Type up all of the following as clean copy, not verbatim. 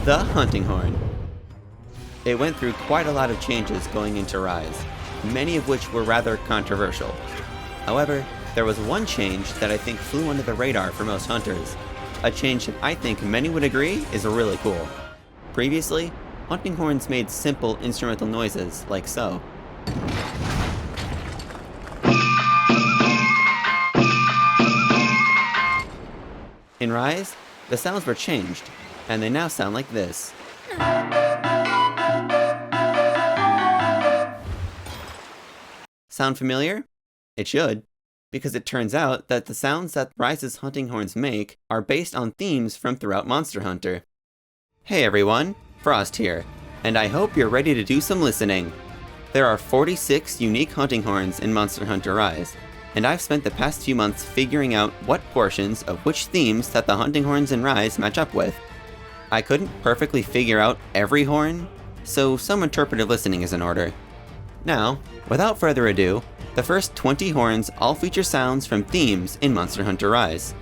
The Hunting Horn. It went through quite a lot of changes going into Rise, many of which were rather controversial. However, there was one change that I think flew under the radar for most hunters, a change that I think many would agree is really cool. Previously, hunting horns made simple instrumental noises like so. In Rise, the sounds were changed, and they now sound like this. Sound familiar? It should, because it turns out that the sounds that Rise's hunting horns make are based on themes from throughout Monster Hunter. Hey everyone, Frost here, and I hope you're ready to do some listening. There are 46 unique hunting horns in Monster Hunter Rise, and I've spent the past few months figuring out what portions of which themes that the hunting horns in Rise match up with. I couldn't perfectly figure out every horn, so some interpretive listening is in order. Now, without further ado, the first 20 horns all feature sounds from themes in Monster Hunter Rise.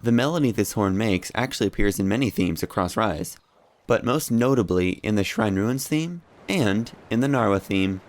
The melody this horn makes actually appears in many themes across Rise, but most notably in the Shrine Ruins theme and in the Narwa theme.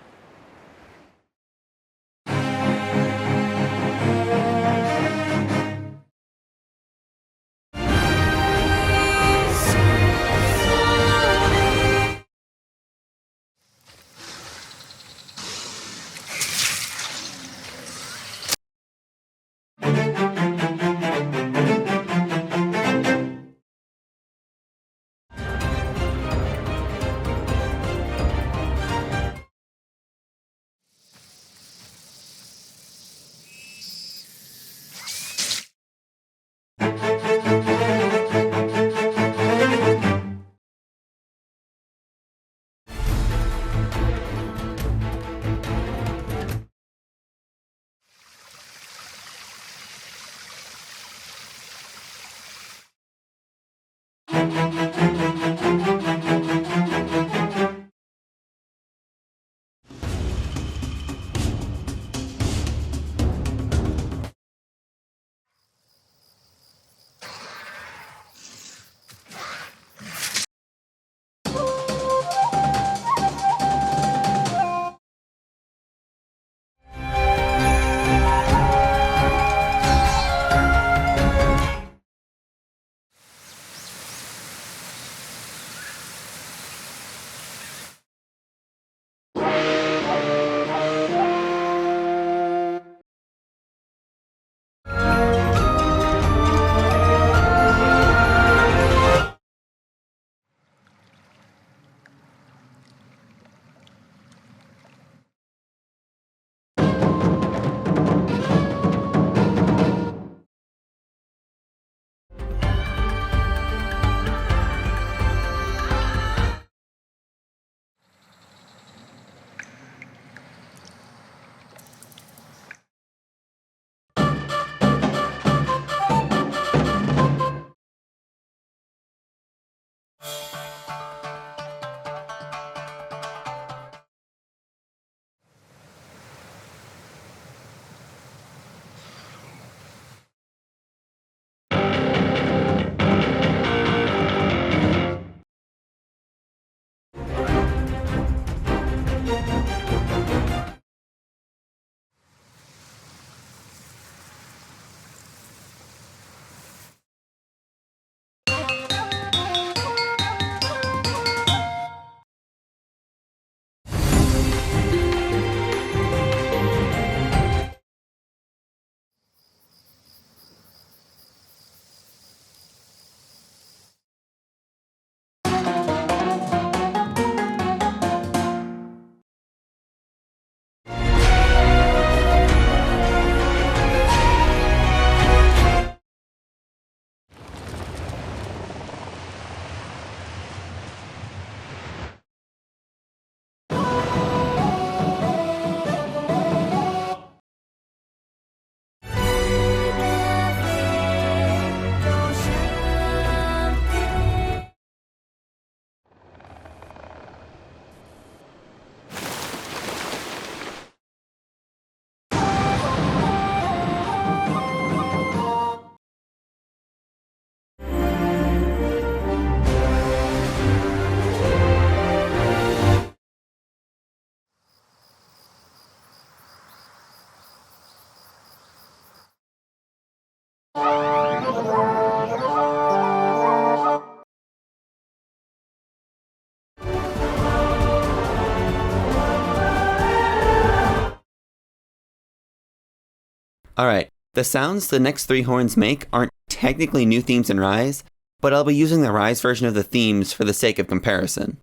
Alright, the sounds the next 3 horns make aren't technically new themes in Rise, but I'll be using the Rise version of the themes for the sake of comparison.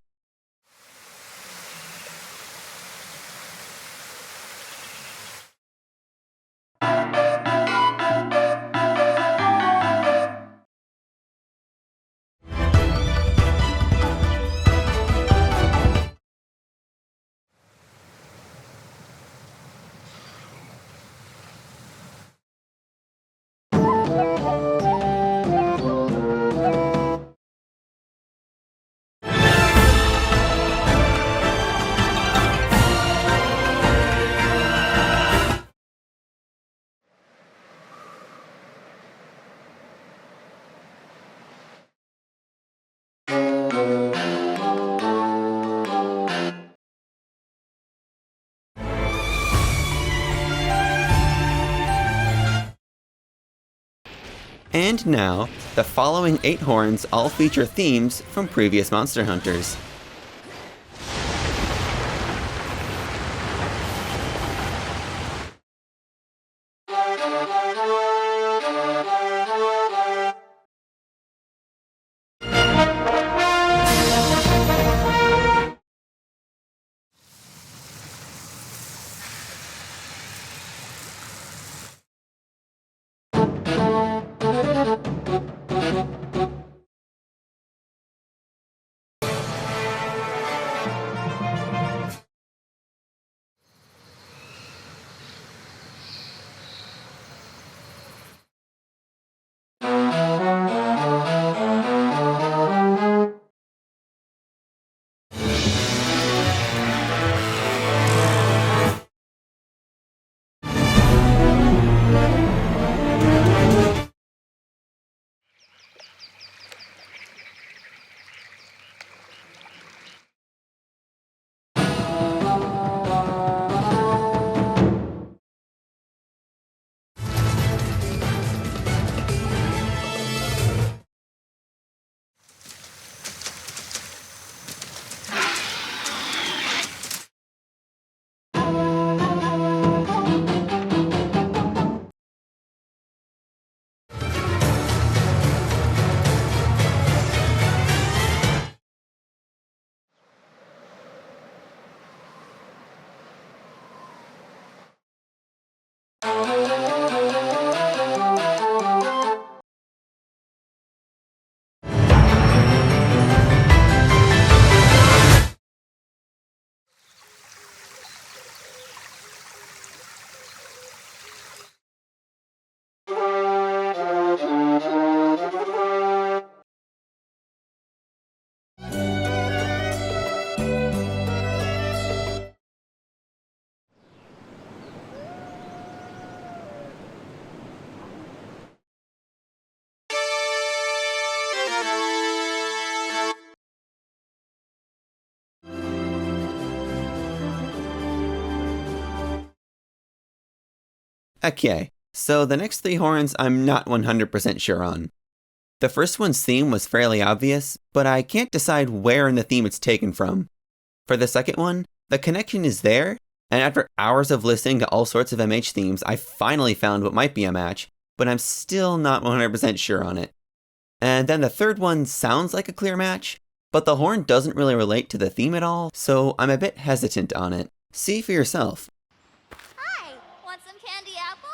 And now, the following 8 horns all feature themes from previous Monster Hunters. Okay, so the next 3 horns I'm not 100% sure on. The first one's theme was fairly obvious, but I can't decide where in the theme it's taken from. For the second one, the connection is there, and after hours of listening to all sorts of MH themes, I finally found what might be a match, but I'm still not 100% sure on it. And then the third one sounds like a clear match, but the horn doesn't really relate to the theme at all, so I'm a bit hesitant on it. See for yourself. Hi, want some candy apples?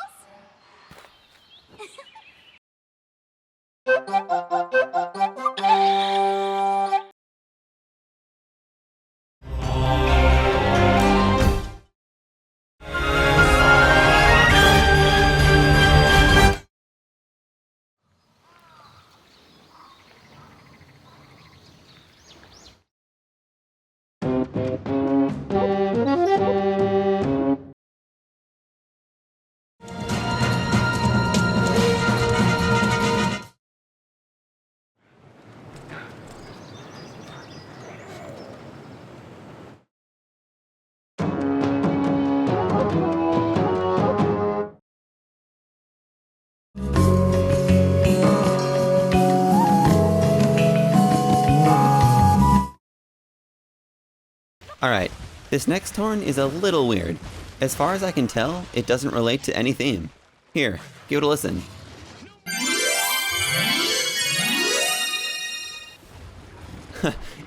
Alright, this next horn is a little weird. As far as I can tell, it doesn't relate to any theme. Here, give it a listen.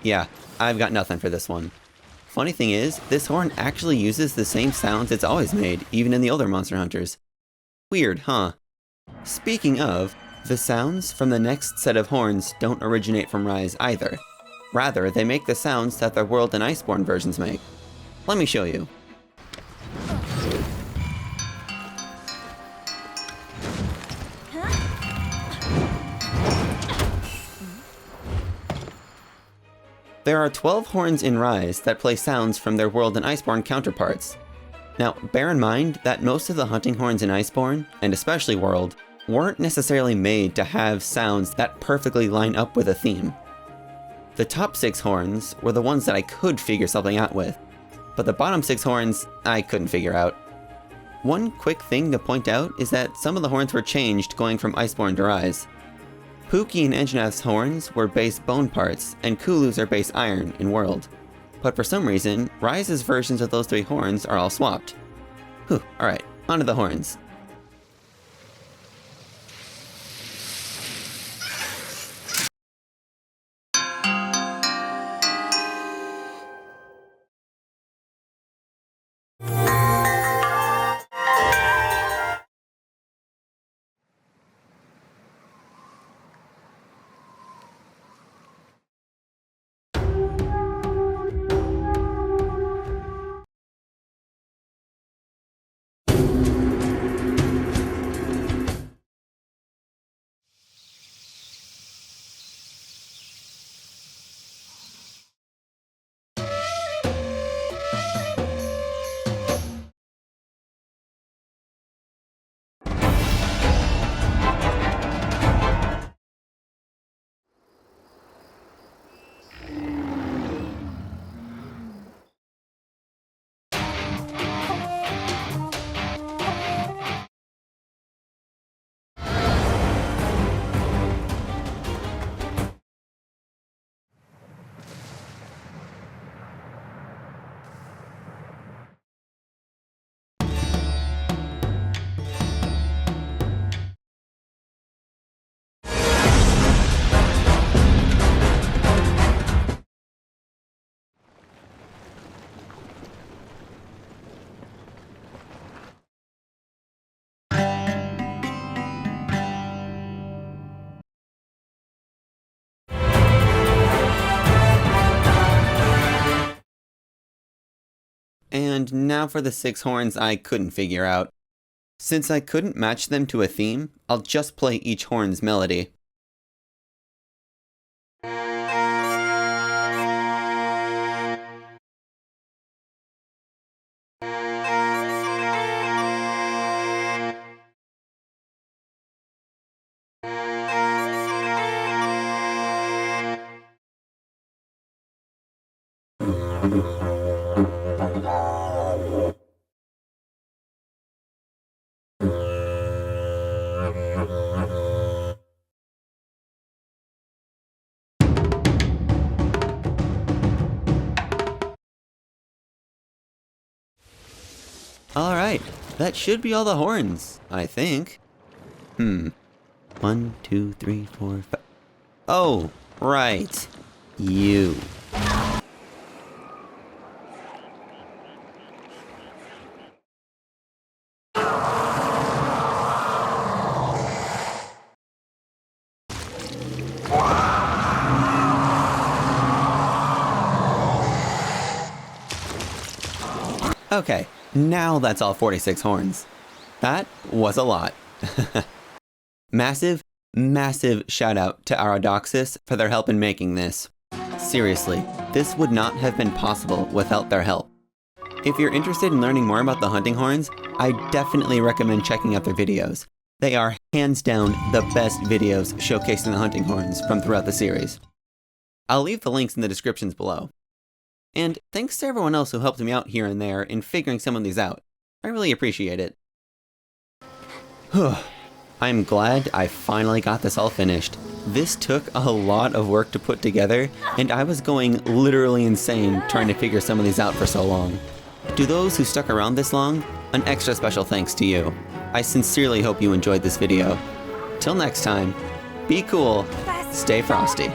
Yeah, I've got nothing for this one. Funny thing is, this horn actually uses the same sounds it's always made, even in the older Monster Hunters. Weird, huh? Speaking of, the sounds from the next set of horns don't originate from Rise either. Rather, they make the sounds that their World and Iceborne versions make. Let me show you. There are 12 horns in Rise that play sounds from their World and Iceborne counterparts. Now, bear in mind that most of the hunting horns in Iceborne, and especially World, weren't necessarily made to have sounds that perfectly line up with a theme. The top 6 horns were the ones that I could figure something out with, but the bottom 6 horns I couldn't figure out. One quick thing to point out is that some of the horns were changed going from Iceborne to Rise. Pookie and Enjanath's horns were base bone parts, and Kulu's are base iron in World. But for some reason, Rise's versions of those 3 horns are all swapped. Whew, alright, onto the horns. And now for the 6 horns I couldn't figure out. Since I couldn't match them to a theme, I'll just play each horn's melody. Alright, that should be all the horns, I think. 1, 2, 3, 4, 5. Oh, right. You. Okay, now that's all 46 horns. That was a lot. Massive shout out to Aradoxas for their help in making this. Seriously, this would not have been possible without their help. If you're interested in learning more about the hunting horns, I definitely recommend checking out their videos. They are hands down the best videos showcasing the hunting horns from throughout the series. I'll leave the links in the descriptions below. And thanks to everyone else who helped me out here and there in figuring some of these out. I really appreciate it. I'm glad I finally got this all finished. This took a lot of work to put together, and I was going literally insane trying to figure some of these out for so long. To those who stuck around this long, an extra special thanks to you. I sincerely hope you enjoyed this video. Till next time, be cool, stay frosty.